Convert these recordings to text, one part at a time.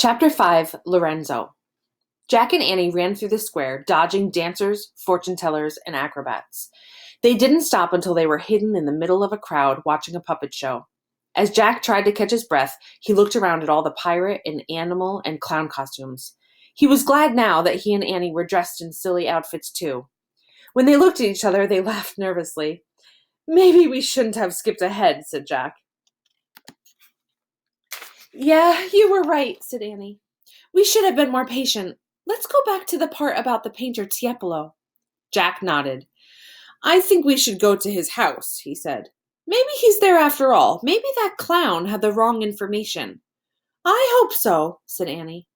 Chapter 5 Lorenzo. Jack and Annie ran through the square, dodging dancers, fortune tellers, and acrobats. They didn't stop until they were hidden in the middle of a crowd watching a puppet show. As Jack tried to catch his breath, he looked around at all the pirate and animal and clown costumes. He was glad now that he and Annie were dressed in silly outfits too. When they looked at each other, they laughed nervously. "Maybe we shouldn't have skipped ahead," said Jack. "Yeah, you were right," said Annie. "We should have been more patient. Let's go back to the part about the painter Tiepolo." Jack nodded. "I think we should go to his house," he said. "Maybe he's there after all. Maybe that clown had the wrong information." "I hope so," said Annie.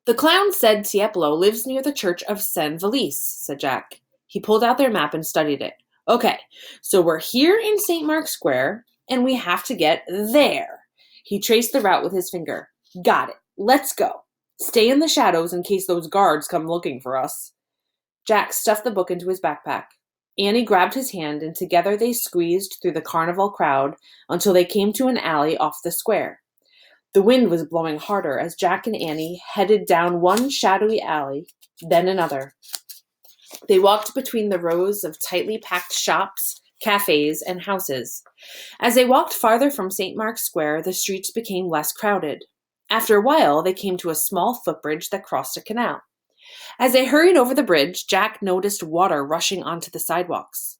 "The clown said Tiepolo lives near the church of San Felice," said Jack. He pulled out their map and studied it. "Okay, so we're here in St. Mark's Square, and we have to get there." He traced the route with his finger. "Got it. Let's go. Stay in the shadows in case those guards come looking for us." Jack stuffed the book into his backpack. Annie grabbed his hand, and together they squeezed through the Carnival crowd until they came to an alley off the square. The wind was blowing harder as Jack and Annie headed down one shadowy alley, then another. They walked between the rows of tightly packed shops, cafes, and houses. As they walked farther from St. Mark's Square, the streets became less crowded. After a while, they came to a small footbridge that crossed a canal. As they hurried over the bridge, Jack noticed water rushing onto the sidewalks.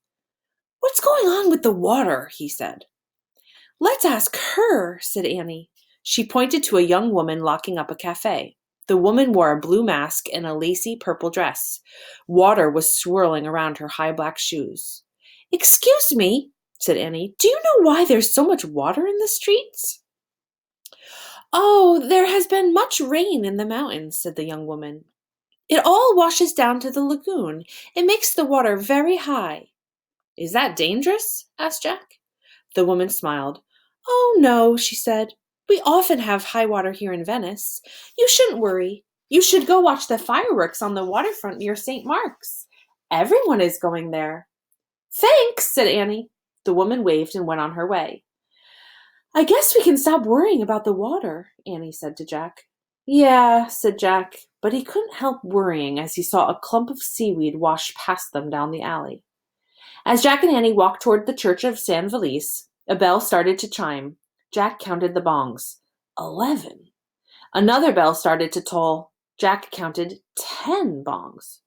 "What's going on with the water?" he said. "Let's ask her," said Annie. She pointed to a young woman locking up a cafe. The woman wore a blue mask and a lacy purple dress. Water was swirling around her high black shoes. "Excuse me," said Annie. "Do you know why there's so much water in the streets?" "Oh, there has been much rain in the mountains," said the young woman. "It all washes down to the lagoon. It makes the water very high." "Is that dangerous?" asked Jack. The woman smiled. "Oh, no," she said. "We often have high water here in Venice. You shouldn't worry. You should go watch the fireworks on the waterfront near St. Mark's. Everyone is going there." "Thanks," said Annie. The woman waved and went on her way. "I guess we can stop worrying about the water," Annie said to Jack. "Yeah," said Jack, but he couldn't help worrying as he saw a clump of seaweed wash past them down the alley. As Jack and Annie walked toward the church of San Felice, a bell started to chime. Jack counted the bongs. 11. Another bell started to toll. Jack counted 10 bongs.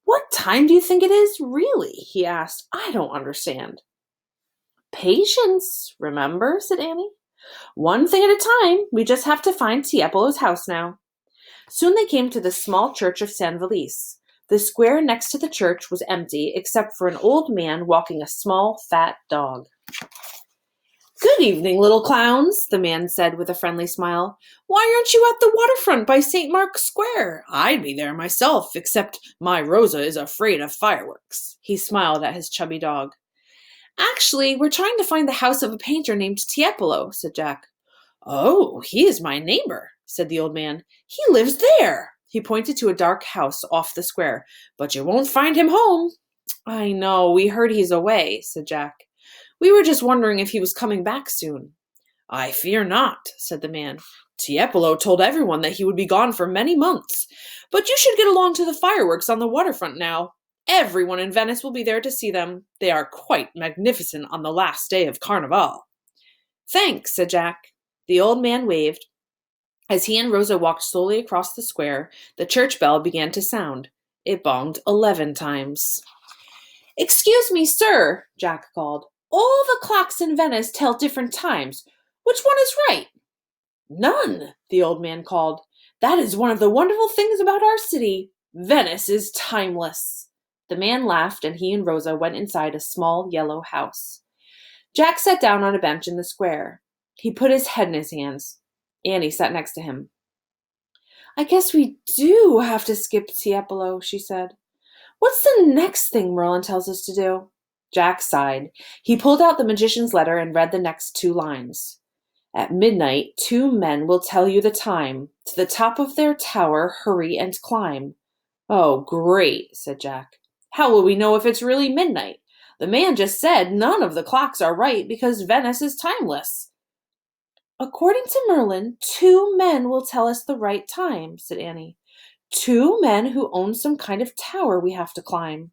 "What time do you think it is, really?" he asked. "I don't understand." "Patience, remember," said Annie. "One thing at a time. We just have to find Tiepolo's house now." Soon they came to the small church of San Felice. The square next to the church was empty except for an old man walking a small, fat dog. "Good evening, little clowns," the man said with a friendly smile. "Why aren't you at the waterfront by St. Mark's Square? I'd be there myself, except my Rosa is afraid of fireworks." He smiled at his chubby dog. "Actually, we're trying to find the house of a painter named Tiepolo," said Jack. "Oh, he is my neighbor," said the old man. "He lives there." He pointed to a dark house off the square. "But you won't find him home." "I know, we heard he's away," said Jack. "We were just wondering if he was coming back soon." "I fear not," said the man. "Tiepolo told everyone that he would be gone for many months. But you should get along to the fireworks on the waterfront now. Everyone in Venice will be there to see them. They are quite magnificent on the last day of Carnival." "Thanks," said Jack. The old man waved. As he and Rosa walked slowly across the square, the church bell began to sound. It bonged 11 times. "Excuse me, sir," Jack called. "All the clocks in Venice tell different times. Which one is right?" "None," the old man called. "That is one of the wonderful things about our city. Venice is timeless." The man laughed, and he and Rosa went inside a small yellow house. Jack sat down on a bench in the square. He put his head in his hands. Annie sat next to him. "I guess we do have to skip Tiepolo," she said. "What's the next thing Merlin tells us to do?" Jack sighed. He pulled out the magician's letter and read the next 2 lines. "At midnight, 2 men will tell you the time. To the top of their tower, hurry and climb." "Oh, great," said Jack. "How will we know if it's really midnight? The man just said none of the clocks are right because Venice is timeless." According to Merlin, 2 men will tell us the right time, said Annie. 2 men who own some kind of tower we have to climb.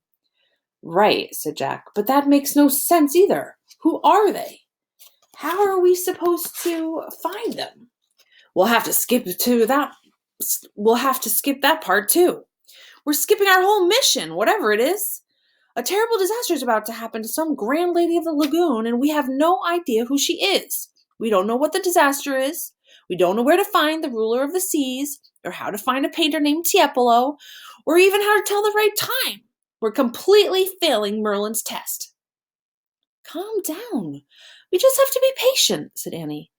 Right, said Jack, but that makes no sense either. Who are they? How are we supposed to find them? We'll have to skip that part too. We're skipping our whole mission, whatever it is. A terrible disaster is about to happen to some grand lady of the lagoon, and we have no idea who she is. We don't know what the disaster is. We don't know where to find the ruler of the seas, or how to find a painter named Tiepolo, or even how to tell the right time. We're completely failing Merlin's test. Calm down. We just have to be patient, said Annie.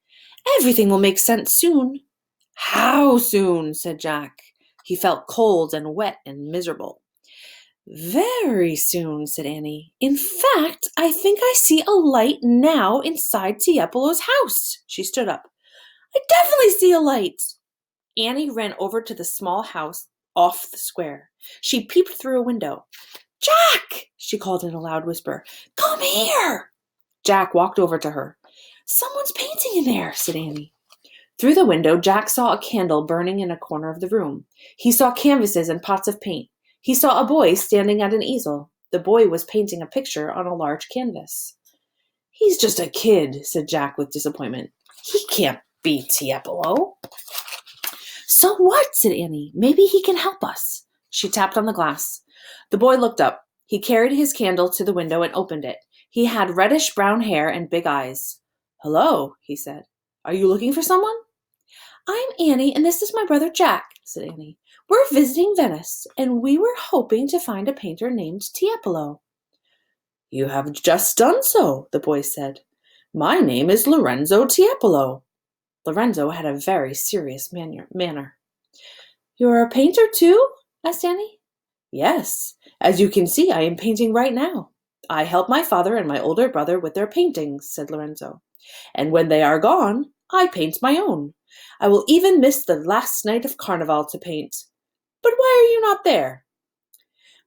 Everything will make sense soon. How soon? Said Jack. He felt cold and wet and miserable. Very soon, said Annie. In fact, I think I see a light now inside Tiepolo's house. She stood up. I definitely see a light. Annie ran over to the small house off the square. She peeped through a window. Jack! She called in a loud whisper. Come here! Jack walked over to her. Someone's painting in there, said Annie. Through the window, Jack saw a candle burning in a corner of the room. He saw canvases and pots of paint. He saw a boy standing at an easel. The boy was painting a picture on a large canvas. He's just a kid, said Jack with disappointment. He can't be Tiepolo. So what, said Annie. Maybe he can help us. She tapped on the glass. The boy looked up. He carried his candle to the window and opened it. He had reddish-brown hair and big eyes. Hello, he said. Are you looking for someone? I'm Annie, and this is my brother Jack, said Annie. We're visiting Venice, and we were hoping to find a painter named Tiepolo. You have just done so, the boy said. My name is Lorenzo Tiepolo. Lorenzo had a very serious manner. You're a painter too? Asked Annie. Yes. As you can see, I am painting right now. I help my father and my older brother with their paintings, said Lorenzo. And when they are gone, I paint my own. I will even miss the last night of Carnival to paint. But why are you not there?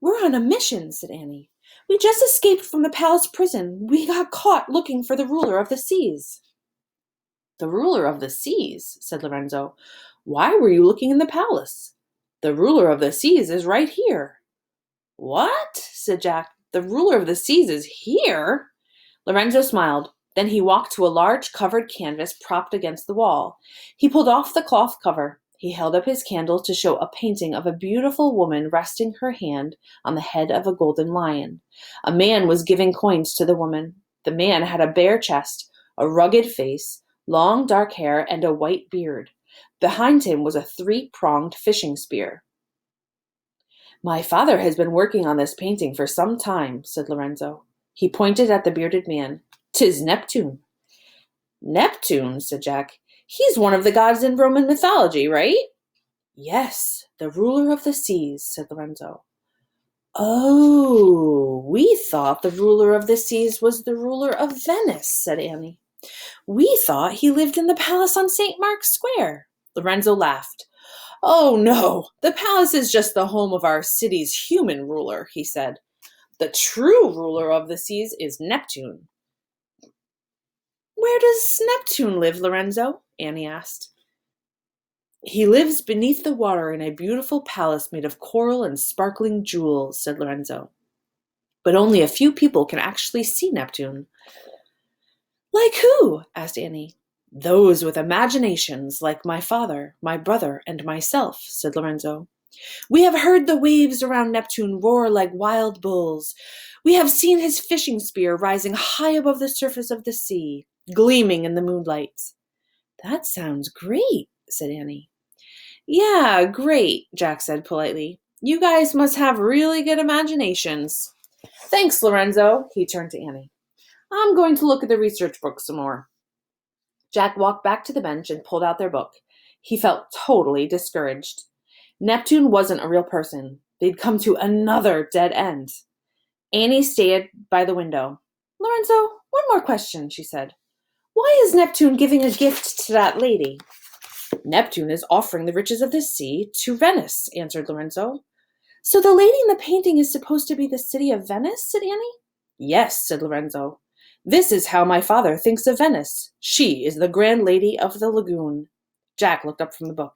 We're on a mission, said Annie. We just escaped from the palace prison. We got caught looking for the ruler of the seas. The ruler of the seas, said Lorenzo. Why were you looking in the palace? The ruler of the seas is right here. What? Said Jack. The ruler of the seas is here? Lorenzo smiled. Then he walked to a large covered canvas propped against the wall. He pulled off the cloth cover. He held up his candle to show a painting of a beautiful woman resting her hand on the head of a golden lion. A man was giving coins to the woman. The man had a bare chest, a rugged face, long dark hair, and a white beard. Behind him was a 3-pronged fishing spear. My father has been working on this painting for some time, said Lorenzo. He pointed at the bearded man. 'Tis Neptune. Neptune, said Jack. He's one of the gods in Roman mythology, right? Yes, the ruler of the seas, said Lorenzo. Oh, we thought the ruler of the seas was the ruler of Venice, said Annie. We thought he lived in the palace on St. Mark's Square. Lorenzo laughed. Oh, no, the palace is just the home of our city's human ruler, he said. The true ruler of the seas is Neptune. Where does Neptune live, Lorenzo? Annie asked. He lives beneath the water in a beautiful palace made of coral and sparkling jewels, said Lorenzo. But only a few people can actually see Neptune. Like who? Asked Annie. Those with imaginations, like my father, my brother, and myself, said Lorenzo. We have heard the waves around Neptune roar like wild bulls. We have seen his fishing spear rising high above the surface of the sea, gleaming in the moonlight. That sounds great, said Annie. Yeah, great, Jack said politely. You guys must have really good imaginations. Thanks, Lorenzo, he turned to Annie. I'm going to look at the research book some more. Jack walked back to the bench and pulled out their book. He felt totally discouraged. Neptune wasn't a real person. They'd come to another dead end. Annie stayed by the window. Lorenzo, one more question, she said. Why is Neptune giving a gift to that lady? Neptune is offering the riches of the sea to Venice, answered Lorenzo. So the lady in the painting is supposed to be the city of Venice, said Annie. Yes, said Lorenzo. This is how my father thinks of Venice. She is the grand lady of the lagoon. Jack looked up from the book.